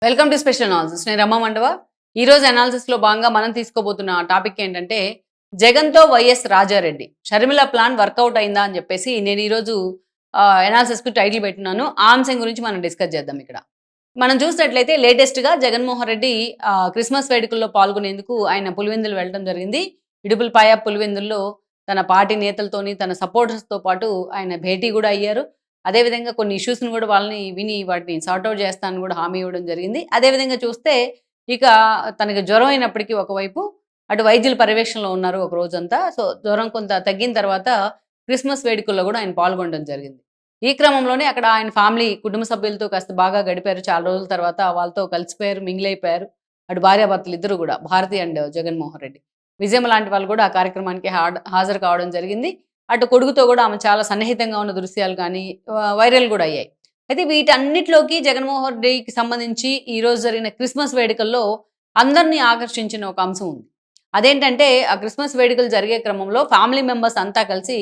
Welcome to special analysis. నేను రమ మండవ. ఈరోజు అనాలిసిస్లో భాగంగా మనం తీసుకోబోతున్న టాపిక్ ఏంటంటే జగన్తో వైఎస్ రాజారెడ్డి షర్మిల ప్లాన్ వర్కౌట్ అయిందా అని చెప్పేసి నేను ఈరోజు అనాలిసిస్కి టైటిల్ పెట్టినాను. ఆ అంశం గురించి మనం డిస్కస్ చేద్దాం. ఇక్కడ మనం చూసినట్లయితే లేటెస్ట్గా జగన్మోహన్ రెడ్డి క్రిస్మస్ వేడుకల్లో పాల్గొనేందుకు ఆయన పులివెందులు వెళ్ళడం జరిగింది. ఇడుపులపాయ పులివెందుల్లో తన పార్టీ నేతలతోని తన సపోర్టర్స్తో పాటు ఆయన భేటీ కూడా అయ్యారు. అదేవిధంగా కొన్ని ఇష్యూస్‌ని కూడా వాళ్ళని విని వాటిని సార్ట్ ఔట్ చేస్తానని కూడా హామీ ఇవ్వడం జరిగింది. అదేవిధంగా చూస్తే ఇక తనకి జ్వరం అయినప్పటికీ ఒకవైపు అటు వైద్యుల పర్యవేక్షణలో ఉన్నారు ఒక రోజంతా. సో, జ్వరం కొంత తగ్గిన తర్వాత క్రిస్మస్ వేడుకల్లో కూడా ఆయన పాల్గొనడం జరిగింది. ఈ క్రమంలోనే అక్కడ ఆయన ఫ్యామిలీ కుటుంబ సభ్యులతో కాస్త బాగా గడిపారు. చాలా రోజుల తర్వాత వాళ్ళతో కలిసిపోయారు, మింగిల్ అయిపోయారు. అటు భార్యాభర్తలు ఇద్దరు కూడా, భారతి అండ్ జగన్మోహన్ రెడ్డి. విజయమ్మ లాంటి వాళ్ళు కూడా ఆ కార్యక్రమానికి హాజరు కావడం జరిగింది. అటు కొడుకుతో కూడా ఆమె చాలా సన్నిహితంగా ఉన్న దృశ్యాలు కానీ వైరల్ కూడా అయ్యాయి. అయితే వీటన్నిటిలోకి జగన్మోహన్ రెడ్డికి సంబంధించి ఈరోజు జరిగిన క్రిస్మస్ వేడుకల్లో అందరినీ ఆకర్షించిన ఒక అంశం ఉంది. అదేంటంటే ఆ క్రిస్మస్ వేడుకలు జరిగే క్రమంలో ఫ్యామిలీ మెంబర్స్ అంతా కలిసి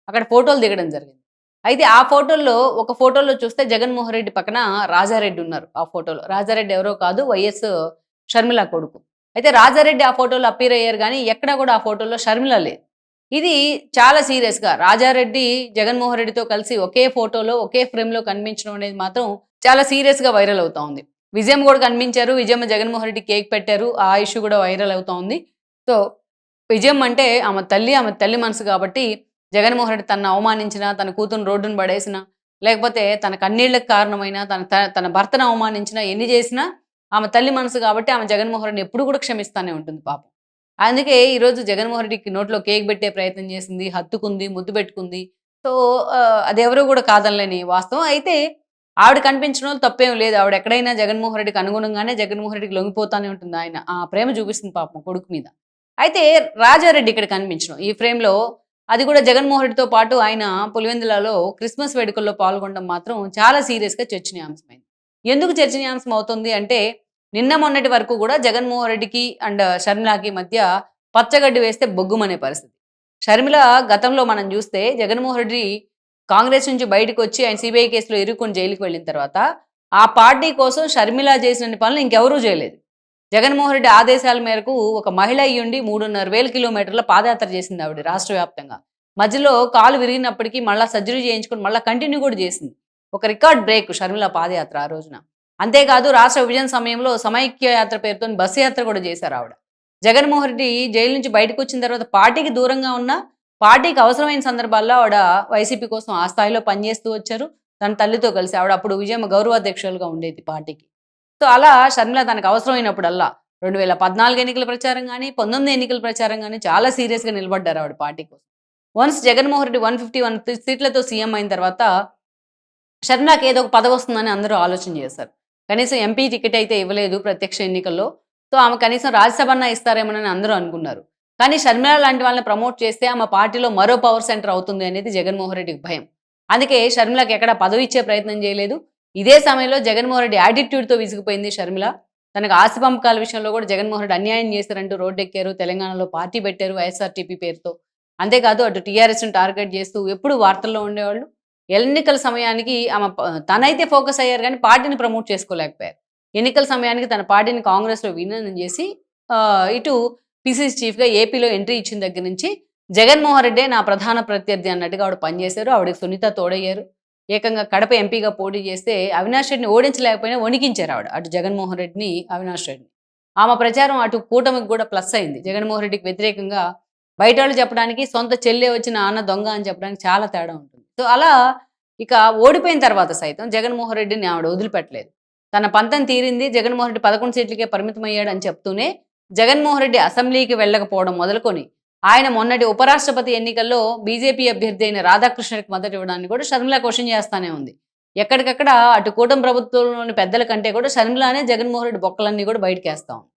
అక్కడ ఫోటోలు దిగడం జరిగింది. అయితే ఆ ఫోటోల్లో ఒక ఫోటోలో చూస్తే జగన్మోహన్ రెడ్డి పక్కన రాజారెడ్డి ఉన్నారు. ఆ ఫోటోలో రాజారెడ్డి ఎవరో కాదు, వైఎస్ షర్మిల కొడుకు. అయితే రాజారెడ్డి ఆ ఫోటోలో అప్పీర్ అయ్యారు కానీ ఎక్కడా కూడా ఆ ఫోటోలో షర్మిల లేదు. ఇది చాలా సీరియస్‌గా రాజారెడ్డి జగన్మోహన్ రెడ్డితో కలిసి ఒకే ఫోటోలో, ఒకే ఫ్రేమ్‌లో కనిపించడం అనేది మాత్రం చాలా సీరియస్‌గా వైరల్ అవుతా ఉంది. విజయమ్మ కూడా కనిపించారు. విజయమ్మ జగన్మోహన్ రెడ్డికి కేక్ పెట్టారు. ఆ ఇష్యూ కూడా వైరల్ అవుతా ఉంది. సో, విజయమ్మ అంటే ఆమె తల్లి, ఆమె తల్లి మనసు కాబట్టి జగన్మోహన్ రెడ్డి తనను అవమానించినా, తన కూతురుని రోడ్డున పడేసినా, లేకపోతే తన కన్నీళ్లకు కారణమైన తన భర్తను అవమానించినా, ఎన్ని చేసినా ఆమె తల్లి మనసు కాబట్టి ఆమె జగన్మోహన్ రెడ్డిని ఎప్పుడు కూడా క్షమిస్తానే ఉంటుంది పాపం. అందుకే ఈరోజు జగన్మోహన్ రెడ్డికి నోట్లో కేక్ పెట్టే ప్రయత్నం చేసింది, హత్తుకుంది, ముద్దు పెట్టుకుంది. సో, అదెవరు కూడా కాదనలేని వాస్తవం. అయితే ఆవిడ కనిపించడంలో తప్పేం లేదు. ఆవిడ ఎక్కడైనా జగన్మోహన్ రెడ్డికి అనుగుణంగానే జగన్మోహన్ రెడ్డికి లొంగిపోతానే ఉంటుంది ఆయన. ఆ ప్రేమ చూపిస్తుంది పాపం కొడుకు మీద. అయితే రాజారెడ్డి ఇక్కడ కనిపించడం ఈ ఫ్రేమ్‌లో అది కూడా జగన్మోహన్ రెడ్డితో పాటు ఆయన పులివెందులలో క్రిస్మస్ వేడుకల్లో పాల్గొనడం మాత్రం చాలా సీరియస్‌గా చర్చనీయాంశమైంది. ఎందుకు చర్చనీయాంశం అవుతుంది అంటే నిన్న మొన్నటి వరకు కూడా జగన్మోహన్ రెడ్డికి అండ్ షర్మిలకి మధ్య పచ్చగడ్డి వేస్తే బొగ్గుమనే పరిస్థితి. షర్మిల గతంలో మనం చూస్తే జగన్మోహన్ రెడ్డి కాంగ్రెస్ నుంచి బయటకు వచ్చి ఆయన సీబీఐ కేసులో ఇరుక్కొని జైలుకి వెళ్ళిన తర్వాత ఆ పార్టీ కోసం షర్మిల చేసినన్ని పనులు ఇంకెవరూ చేయలేదు. జగన్మోహన్ రెడ్డి ఆదేశాల మేరకు ఒక మహిళ అయ్యుండి 3,500 కిలోమీటర్ల పాదయాత్ర చేసింది ఆవిడ రాష్ట్ర వ్యాప్తంగా. మధ్యలో కాలు విరిగినప్పటికీ మళ్ళా సర్జరీ చేయించుకొని మళ్ళా కంటిన్యూ కూడా చేసింది. ఒక రికార్డ్ బ్రేక్ షర్మిల పాదయాత్ర ఆ రోజున. అంతేకాదు రాష్ట్ర విభజన సమయంలో సమైక్య యాత్ర పేరుతో బస్సు యాత్ర కూడా చేశారు ఆవిడ. జగన్మోహన్ రెడ్డి జైలు నుంచి బయటకు వచ్చిన తర్వాత పార్టీకి దూరంగా ఉన్న, పార్టీకి అవసరమైన సందర్భాల్లో ఆవిడ వైసీపీ కోసం ఆ స్థాయిలో పనిచేస్తూ వచ్చారు. తన తల్లితో కలిసి ఆవిడ అప్పుడు విజయమ్మ గౌరవాధ్యక్షులుగా ఉండేది పార్టీకి. సో, అలా షర్మిల తనకు అవసరమైనప్పుడల్లా 2014 ఎన్నికల ప్రచారం గానీ, 19 ఎన్నికల ప్రచారం గానీ చాలా సీరియస్‌గా నిలబడ్డారు ఆవిడ పార్టీ కోసం. వన్స్ జగన్మోహన్ రెడ్డి 151 సీట్లతో సీఎం అయిన తర్వాత షర్మిలకి ఏదో ఒక పదవొస్తుందని అందరూ ఆలోచన చేశారు. కనీసం ఎంపీ టికెట్ అయితే ఇవ్వలేదు ప్రత్యక్ష ఎన్నికల్లో. సో, ఆమె కనీసం రాజ్యసభన్నా ఇస్తారేమోనని అందరూ అనుకున్నారు. కానీ షర్మిల లాంటి వాళ్ళని ప్రమోట్ చేస్తే ఆమె పార్టీలో మరో పవర్ సెంటర్ అవుతుంది అనేది జగన్మోహన్ రెడ్డికి భయం. అందుకే షర్మిలకి ఎక్కడా పదవి ఇచ్చే ప్రయత్నం చేయలేదు. ఇదే సమయంలో జగన్మోహన్ రెడ్డి యాటిట్యూడ్‌తో విసిగిపోయింది షర్మిల. తనకు ఆస్తి పంపకాల విషయంలో కూడా జగన్మోహన్ రెడ్డి అన్యాయం చేశారంటూ రోడ్డెక్కారు. తెలంగాణలో పార్టీ పెట్టారు వైఎస్ఆర్‌టీపీ పేరుతో. అంతేకాదు అటు టీఆర్ఎస్‌ని టార్గెట్ చేస్తూ ఎప్పుడు వార్తల్లో ఉండేవాళ్ళు. ఎన్నికల సమయానికి ఆమె తనైతే ఫోకస్ అయ్యారు కానీ పార్టీని ప్రమోట్ చేసుకోలేకపోయారు. ఎన్నికల సమయానికి తన పార్టీని కాంగ్రెస్‌లో విలీనం చేసి ఇటు పీసీసీ చీఫ్‌గా ఏపీలో ఎంట్రీ ఇచ్చిన దగ్గర నుంచి జగన్మోహన్ రెడ్డే నా ప్రధాన ప్రత్యర్థి అన్నట్టుగా ఆవిడ పనిచేశారు. ఆవిడకి సునీత తోడయ్యారు. ఏకంగా కడప ఎంపీగా పోటీ చేస్తే అవినాష్ రెడ్డిని ఓడించలేకపోయినా వణికించారు ఆవిడ. అటు జగన్మోహన్ రెడ్డిని, అవినాష్ రెడ్డిని. ఆమె ప్రచారం అటు కూటమికి కూడా ప్లస్ అయింది. జగన్మోహన్ రెడ్డికి వ్యతిరేకంగా బయటోళ్ళు చెప్పడానికి, సొంత చెల్లె వచ్చిన నాన్న దొంగ అని చెప్పడానికి చాలా తేడా ఉంటుంది. సో, అలా ఇక ఓడిపోయిన తర్వాత సైతం జగన్మోహన్ రెడ్డిని ఆవిడ వదిలిపెట్టలేదు. తన పంతం తీరింది. జగన్మోహన్ రెడ్డి 11 సీట్లకే పరిమితమయ్యాడు అని చెప్తూనే జగన్మోహన్ రెడ్డి అసెంబ్లీకి వెళ్ళకపోవడం మొదలుకొని ఆయన మొన్నటి ఉపరాష్ట్రపతి ఎన్నికల్లో బీజేపీ అభ్యర్థి అయిన రాధాకృష్ణకి మద్దతు ఇవ్వడాన్ని కూడా షర్మిల క్వశ్చన్ చేస్తానే ఉంది. ఎక్కడికక్కడ అటు కూటమి ప్రభుత్వంలోని పెద్దల కంటే కూడా షర్మిలనే జగన్మోహన్ రెడ్డి బొక్కలన్నీ కూడా బయటకేస్తా ఉంది.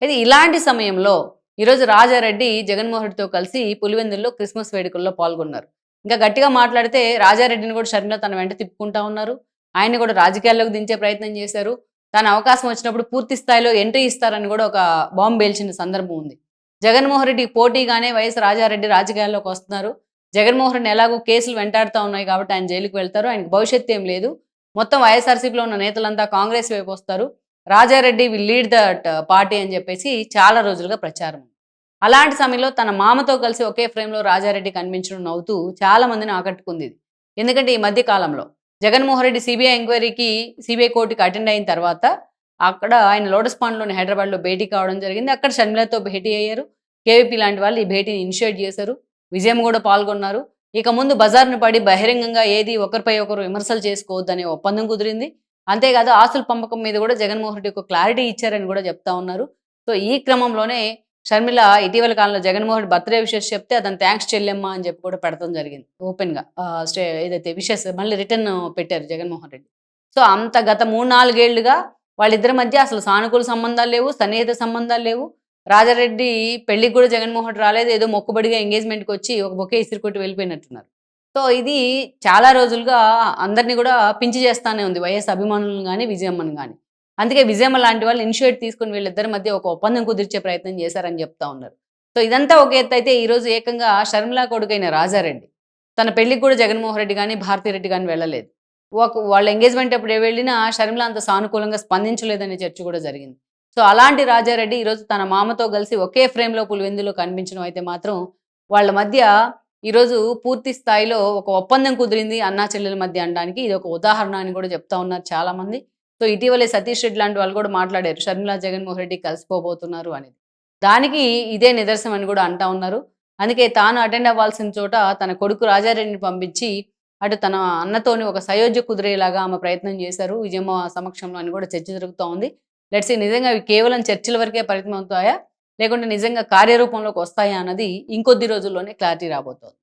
అయితే ఇలాంటి సమయంలో ఈరోజు రాజారెడ్డి జగన్మోహన్ రెడ్డితో కలిసి పులివెందుల్లో క్రిస్మస్ వేడుకల్లో పాల్గొన్నారు. ఇంకా గట్టిగా మాట్లాడితే రాజారెడ్డిని కూడా షర్మిల తన వెంట తిప్పుకుంటా ఉన్నారు. ఆయన్ని కూడా రాజకీయాల్లోకి దించే ప్రయత్నం చేశారు. తన అవకాశం వచ్చినప్పుడు పూర్తి స్థాయిలో ఎంట్రీ ఇస్తారని కూడా ఒక బాంబు పేల్చిన సందర్భం ఉంది. జగన్మోహన్ రెడ్డికి పోటీగానే వైఎస్ రాజారెడ్డి రాజకీయాల్లోకి వస్తున్నారు. జగన్మోహన్ రెడ్డిని ఎలాగో కేసులు వెంటాడుతూ ఉన్నాయి కాబట్టి ఆయన జైలుకి వెళ్తారు. ఆయనకు భవిష్యత్తు ఏం లేదు. మొత్తం వైఎస్ఆర్సీపీలో ఉన్న నేతలంతా కాంగ్రెస్ వైపు వస్తారు. Rajareddy will lead that party అని చెప్పేసి చాలా రోజులుగా ప్రచారం ఉంది. అలాంటి సమయంలో తన మామతో కలిసి ఒకే ఫ్రేమ్‌లో రాజారెడ్డి కనిపించడం నవ్వుతూ చాలా మందిని ఆకట్టుకుంది ఇది. ఎందుకంటే ఈ మధ్య కాలంలో జగన్మోహన్ రెడ్డి సిబిఐ కోర్ట్‌కి అటెండ్ అయిన తర్వాత అక్కడ ఆయన లోటస్ పాండ్‌లోని హైదరాబాద్‌లో భేటీ కావడం జరిగింది. అక్కడ షర్మిలతో భేటీ అయ్యారు. కేవీపీ లాంటి వాళ్ళు ఈ భేటీని ఇనిషియేట్ చేశారు. విజయమ్మ కూడా పాల్గొన్నారు. ఇక ముందు బజార్‌న పడి బహిరంగంగా ఏది ఒకరిపై ఒకరు విమర్శలు చేసుకోవద్దనే ఒప్పందం కుదిరింది. అంతేకాదు ఆస్తుల పంపకం మీద కూడా జగన్మోహన్ రెడ్డి ఒక క్లారిటీ ఇచ్చారని కూడా చెప్తా ఉన్నారు. సో, ఈ క్రమంలోనే షర్మిల ఇటీవల కాలంలో జగన్మోహన్ రెడ్డి బర్త్‌డే విషెస్ చెప్తే అతను థాంక్స్ చెల్లెమ్మ అని చెప్పి కూడా పెడతం జరిగింది ఓపెన్‌గా. ఏదైతే విషెస్ మళ్ళీ రిటర్న్ పెట్టారు జగన్మోహన్ రెడ్డి. సో, అంత గత 3, 4 ఏళ్లుగా వాళ్ళిద్దరి మధ్య అసలు సానుకూల సంబంధాలు లేవు, సన్నిహిత సంబంధాలు లేవు. రాజారెడ్డి పెళ్ళికి కూడా జగన్మోహన్ రెడ్డి రాలేదు. ఏదో మొక్కుబడిగా ఎంగేజ్‌మెంట్‌కొచ్చి ఒక బొకే ఇసిరికొట్టి వెళ్ళిపోయినట్టున్నారు. సో, ఇది చాలా రోజులుగా అందరిని కూడా పించి చేస్తానే ఉంది. వైఎస్ అభిమానులను గాని, విజయమ్మని గాని. అందుకే విజయమ్మ లాంటి వాళ్ళు ఇనిషియేట్ తీసుకొని వీళ్ళిద్దరి మధ్య ఒక ఒప్పందం కుదిర్చే ప్రయత్నం చేశారని చెప్తా ఉన్నారు. సో, ఇదంతా ఒక ఎత్తయితే ఈరోజు ఏకంగా షర్మిల కొడుకైన రాజారెడ్డి తన పెళ్ళికి కూడా జగన్మోహన్ రెడ్డి గాని, భారతిరెడ్డి గాని వెళ్ళలేదు. వాళ్ళ ఎంగేజ్‌మెంట్ అప్పుడు వెళ్ళినా షర్మిల అంత సానుకూలంగా స్పందించలేదనే చర్చ కూడా జరిగింది. సో, అలాంటి రాజారెడ్డి ఈరోజు తన మామతో కలిసి ఒకే ఫ్రేమ్‌లో పులివెందులో కనిపించడం అయితే మాత్రం వాళ్ళ మధ్య ఈరోజు పూర్తి స్థాయిలో ఒక ఒప్పందం కుదిరింది అన్నా చెల్లెల మధ్య అనడానికి ఇది ఒక ఉదాహరణ అని కూడా చెప్తా ఉన్నారు చాలామంది. సో, ఇటీవలే సతీష్ రెడ్డి లాంటి వాళ్ళు కూడా మాట్లాడారు. షర్మిల, జగన్మోహన్ రెడ్డి కలిసిపోబోతున్నారు అనేది. దానికి ఇదే నిదర్శనం అని కూడా అంటా ఉన్నారు. అందుకే తాను అటెండ్ అవ్వాల్సిన చోట తన కొడుకు రాజారెడ్డిని పంపించి అటు తన అన్నతోని ఒక సయోధ్య కుదిరేలాగా ఆమె ప్రయత్నం చేశారు విజయమ్మ సమక్షంలో అని కూడా చర్చ జరుగుతూ ఉంది. లెట్స్ సీ నిజంగా ఇవి కేవలం చర్చల వరకే పరిమితం అవుతాయా? లేకుంటే నిజంగా కార్యరూపంలోకి వస్తాయా అన్నది ఇంకొద్ది రోజుల్లోనే క్లారిటీ రాబోతోంది.